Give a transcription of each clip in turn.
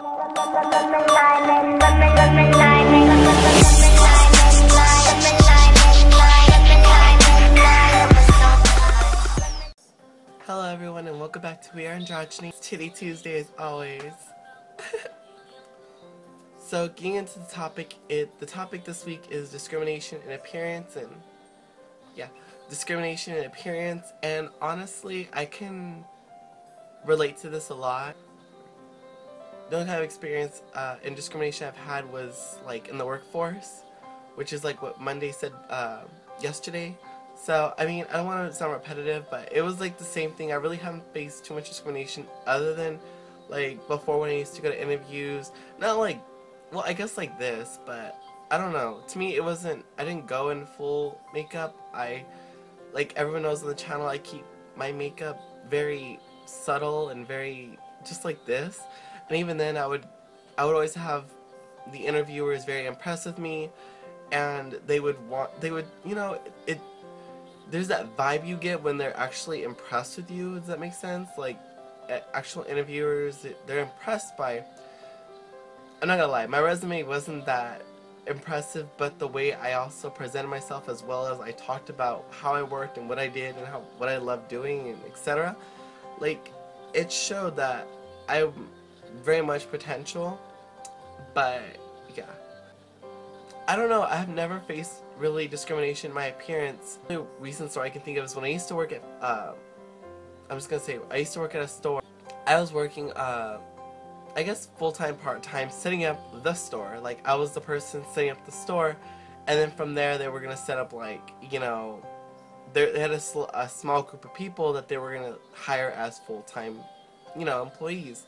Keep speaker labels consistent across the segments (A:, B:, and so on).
A: Hello everyone and welcome back to WeAreAndrogyny. It's Titty Tuesday as always. So getting into the topic, the topic this week is discrimination in appearance discrimination in appearance, and honestly I can relate to this a lot. The only kind of experience in discrimination I've had was like in the workforce, which is like what Monday said yesterday. So, I mean, I don't want to sound repetitive, but it was like the same thing. I really haven't faced too much discrimination other than like before when I used to go to interviews. Not like, well, I guess like this, but I don't know. To me, it wasn't, I didn't go in full makeup. Like everyone knows on the channel, I keep my makeup very subtle and very just like this. And even then, I would always have the interviewers very impressed with me, and they would, you know, there's that vibe you get when they're actually impressed with you. Does that make sense? Like, actual interviewers, they're impressed by, I'm not gonna lie, my resume wasn't that impressive, but the way I also presented myself, as well as I talked about how I worked and what I did and what I loved doing and etc. Like, it showed that I'm very much potential. But yeah, I don't know, I have never faced really discrimination in my appearance. The only recent story I can think of is when I used to work at I used to work at a store. I was working I guess full-time, part-time, setting up the store. Like, I was the person setting up the store, and then from there they were gonna set up, like, you know, they had a small group of people that they were gonna hire as full-time, you know, employees.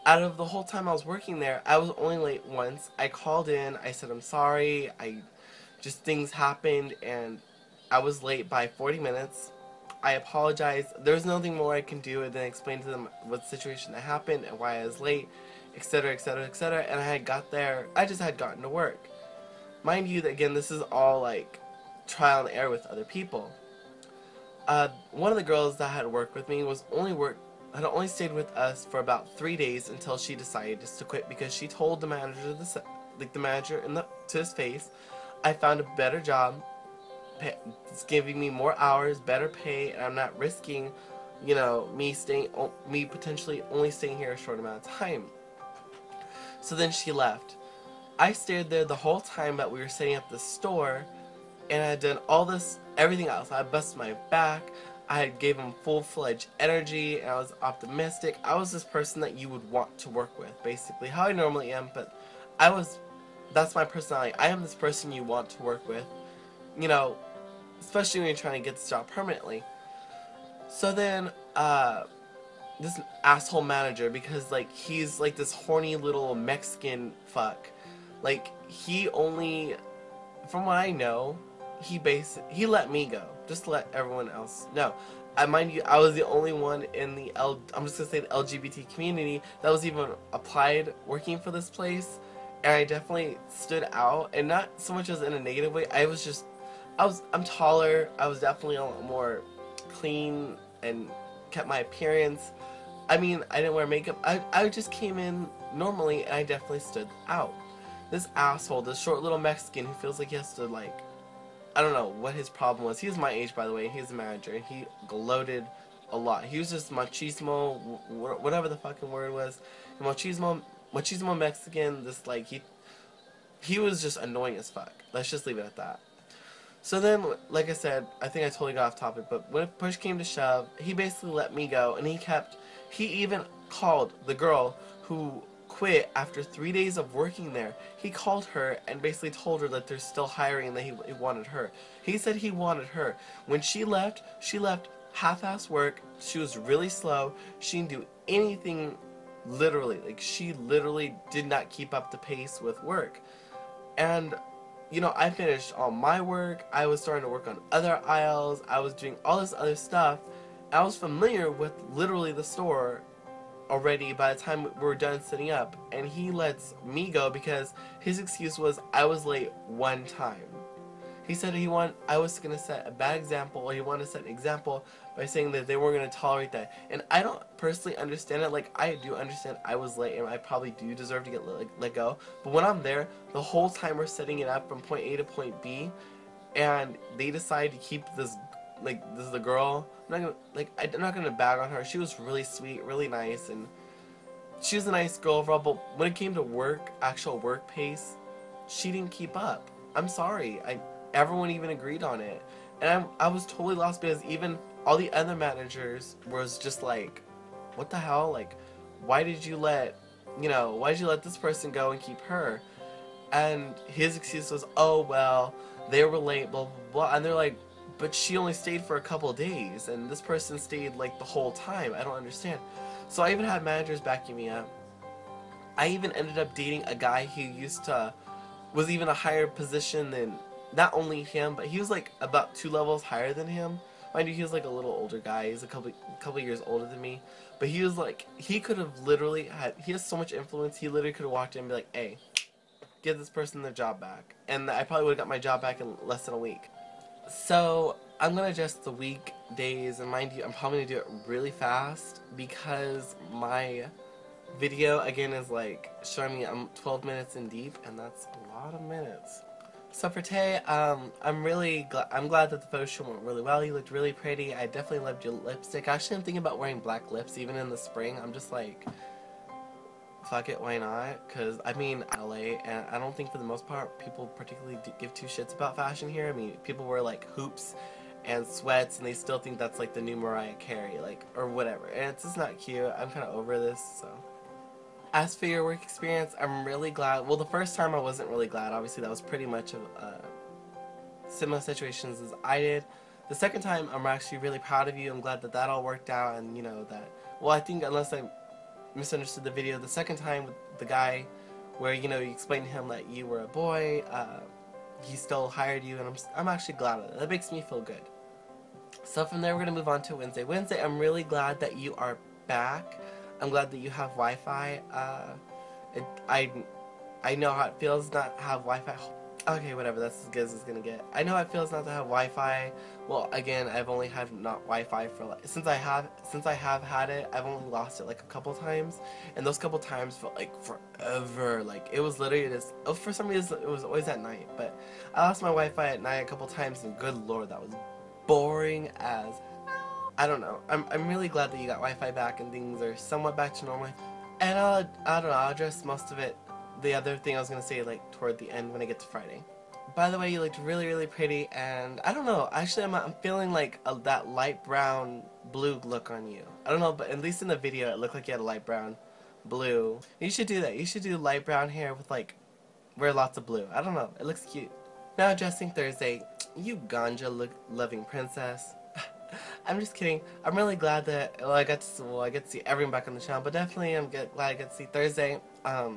A: Out of the whole time I was working there, I was only late once. I called in, I said I'm sorry, things happened, and I was late by 40 minutes. I apologized. There's nothing more I can do than explain to them what situation that happened and why I was late, etc, etc, etc. And I just had gotten to work. Mind you, that again, this is all like trial and error with other people. One of the girls that had worked with me had only stayed with us for about 3 days until she decided just to quit, because she told the manager, to his face, I found a better job. It's giving me more hours, better pay, and I'm not risking, you know, me potentially only staying here a short amount of time. So then she left. I stayed there the whole time that we were setting up the store, and I had done everything else. I busted my back. I had gave him full-fledged energy, and I was optimistic. I was this person that you would want to work with, basically how I normally am, but that's my personality. I am this person you want to work with, you know, especially when you're trying to get this job permanently. So then, this asshole manager, because like he's like this horny little Mexican fuck, like from what I know, he let me go, just to let everyone else know. Mind you, I was the only one in the I'm just gonna say the LGBT community that was even applied working for this place, and I definitely stood out, and not so much as in a negative way. I'm taller. I was definitely a lot more clean and kept my appearance. I mean, I didn't wear makeup. I just came in normally, and I definitely stood out. This asshole, this short little Mexican who feels like he has to, like, I don't know what his problem was. He was my age, by the way. He's a manager, and he gloated a lot. He was just machismo, whatever the fucking word was. Machismo Mexican. This, like, he was just annoying as fuck. Let's just leave it at that. So then, like I said, I think I totally got off topic, but when push came to shove, he basically let me go, and he even called the girl who quit after 3 days of working there. He called her and basically told her that they're still hiring and that he wanted her. He said he wanted her. When she left half-ass work. She was really slow. She didn't do anything, literally. Like, she literally did not keep up the pace with work. And you know, I finished all my work, I was starting to work on other aisles, I was doing all this other stuff. I was familiar with literally the store already by the time we were done setting up, and he lets me go because his excuse was I was late one time. He said I was gonna set a bad example, or he wanted to set an example by saying that they weren't gonna tolerate that. And I don't personally understand it. Like, I do understand I was late and I probably do deserve to get let go. But when I'm there, the whole time we're setting it up from point A to point B, and they decide to keep this, like, this is the girl. I'm not gonna bag on her. She was really sweet, really nice, and she was a nice girl overall. But when it came to work, actual work pace, she didn't keep up. I'm sorry. Everyone even agreed on it, and I was totally lost because even all the other managers was just like, what the hell? Like, why did you let this person go and keep her? And his excuse was, oh well, they were late, blah blah blah. And they're like, but she only stayed for a couple of days, and this person stayed like the whole time. I don't understand. So I even had managers backing me up. I even ended up dating a guy who was even a higher position than not only him, but he was like about 2 levels higher than him. Mind you, he was like a little older guy. He's a couple years older than me, but he was like, he could have literally had. He has so much influence. He literally could have walked in and be like, "Hey, give this person their job back," and I probably would have got my job back in less than a week. So I'm gonna adjust the weekdays, and mind you, I'm probably gonna do it really fast because my video again is like showing me I'm 12 minutes in deep, and that's a lot of minutes. So for Tay, I'm glad that the photo shoot went really well. You looked really pretty. I definitely loved your lipstick. I actually am thinking about wearing black lips even in the spring. I'm just like, fuck it, why not? Because I mean, LA, and I don't think for the most part people particularly give two shits about fashion here. I mean, people wear like hoops and sweats, and they still think that's like the new Mariah Carey, like, or whatever. And it's just not cute. I'm kind of over this, so. As for your work experience, I'm really glad. Well, the first time I wasn't really glad. Obviously, that was pretty much of similar situations as I did. The second time, I'm actually really proud of you. I'm glad that that all worked out, and you know that. Well, I think unless I misunderstood the video, the second time with the guy, where you explained to him that you were a boy, he still hired you, and I'm actually glad of that. That makes me feel good. So from there, we're gonna move on to Wednesday. Wednesday, I'm really glad that you are back. I'm glad that you have Wi-Fi. I know how it feels not to have Wi-Fi. Okay, whatever. That's as good as it's gonna get. I know how it feels not to have Wi-Fi. Well, again, I've only had not Wi-Fi for like since I have had it. I've only lost it like a couple times, and those couple times felt like forever. Like it was literally just. Oh, for some reason, it was always at night. But I lost my Wi-Fi at night a couple times, and good lord, that was boring as. I don't know. I'm really glad that you got Wi-Fi back and things are somewhat back to normal. And I don't know, I'll address most of it. The other thing I was gonna say like toward the end when I get to Friday. By the way, you looked really, really pretty, and I don't know. Actually, I'm feeling like that light brown blue look on you. I don't know, but at least in the video, it looked like you had a light brown blue. You should do that. You should do light brown hair with like wear lots of blue. I don't know. It looks cute. Now addressing Thursday, you ganja loving princess. I'm just kidding. I'm really glad that I get to see everyone back on the channel, but definitely glad I get to see Thursday. I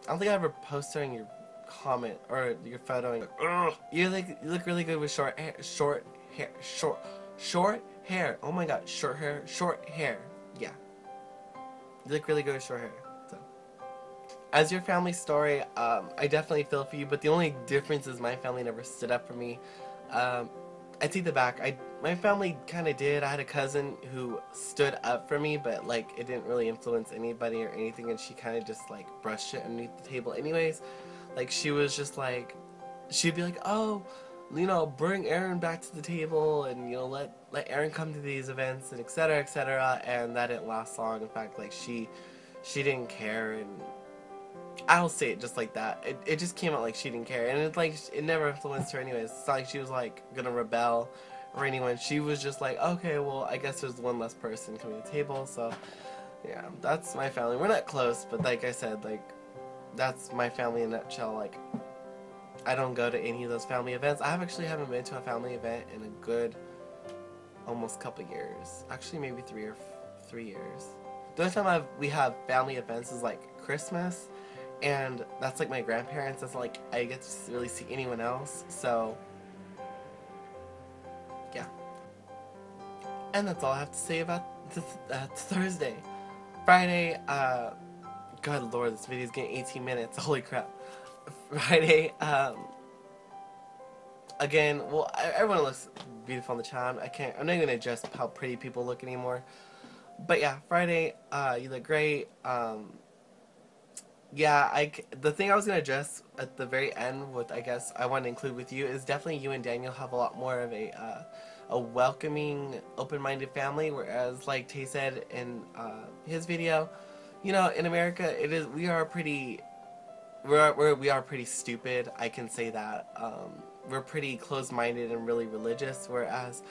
A: don't think I ever posted on your comment or your photo. And, you look really good with short hair. Oh my god, short hair. Yeah, you look really good with short hair. So, as your family story, I definitely feel for you, but the only difference is my family never stood up for me. I take the back. My family kind of did. I had a cousin who stood up for me, but like it didn't really influence anybody or anything, and she kind of just like brushed it underneath the table anyways. Like she was just like, she'd be like, oh, bring Aaron back to the table, and let Aaron come to these events, and etc. etc. And that didn't last long. In fact, like she didn't care, and I'll say it just like that. It just came out like she didn't care, and it never influenced her anyways. It's not like she was like gonna rebel or anyone. She was just like, okay, well, I guess there's one less person coming to the table. So yeah, that's my family. We're not close, but like I said, like that's my family in a nutshell. Like I don't go to any of those family events. I haven't been to a family event in a good almost couple years. Actually, maybe 3 years. The only time we have family events is like Christmas. And that's like my grandparents. That's not like I get to really see anyone else. So, yeah. And that's all I have to say about Thursday. Friday, God lord, this video is getting 18 minutes. Holy crap. Friday, again, well, everyone looks beautiful on the channel. I'm not gonna address how pretty people look anymore. But yeah, Friday, you look great. Yeah, the thing I was gonna address at the very end, what I guess I want to include with you, is definitely you and Daniel have a lot more of a welcoming, open-minded family. Whereas, like Tay said in his video, you know, in America, we are pretty stupid. I can say that. We're pretty closed-minded and really religious. Whereas,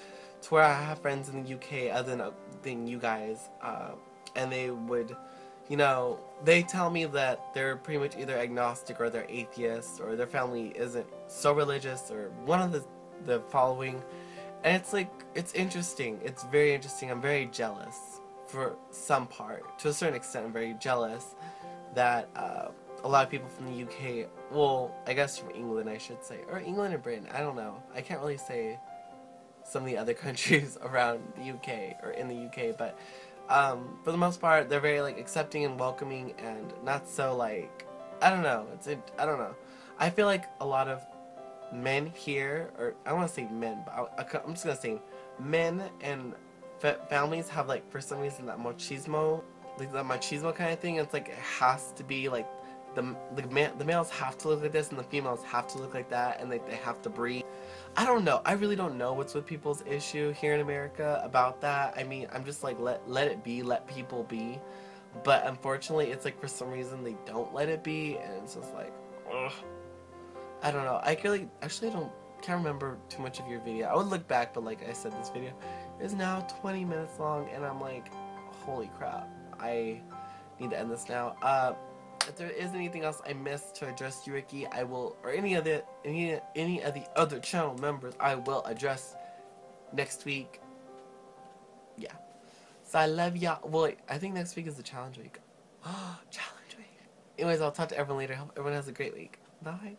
A: to where I have friends in the UK, other than you guys, and they would, you know, they tell me that they're pretty much either agnostic or they're atheists or their family isn't so religious or one of the following. And it's like, it's interesting. It's very interesting. I'm very jealous for some part. To a certain extent, I'm very jealous that a lot of people from the UK, well, I guess from England, I should say, or England or Britain, I don't know. I can't really say some of the other countries around the UK or in the UK, but for the most part, they're very like accepting and welcoming and not so like, I don't know. I don't know. I feel like a lot of men here, or I don't want to say men, but I'm just gonna say men and families have like for some reason that machismo, like that machismo kind of thing. It's like it has to be like the males have to look like this and the females have to look like that, and they have to breed. I don't know. I really don't know what's with people's issue here in America about that. I mean, I'm just like let it be, let people be. But unfortunately, it's like for some reason they don't let it be, and it's just like, ugh. I don't know. I really, actually, I don't, can't remember too much of your video. I would look back, but like I said, this video is now 20 minutes long, and I'm like, holy crap. I need to end this now. If there is anything else I missed to address you, Ricky, I will, or any of the other channel members, I will address next week. Yeah. So I love y'all. Well, wait, I think next week is the challenge week. Oh, challenge week. Anyways, I'll talk to everyone later. Hope everyone has a great week. Bye.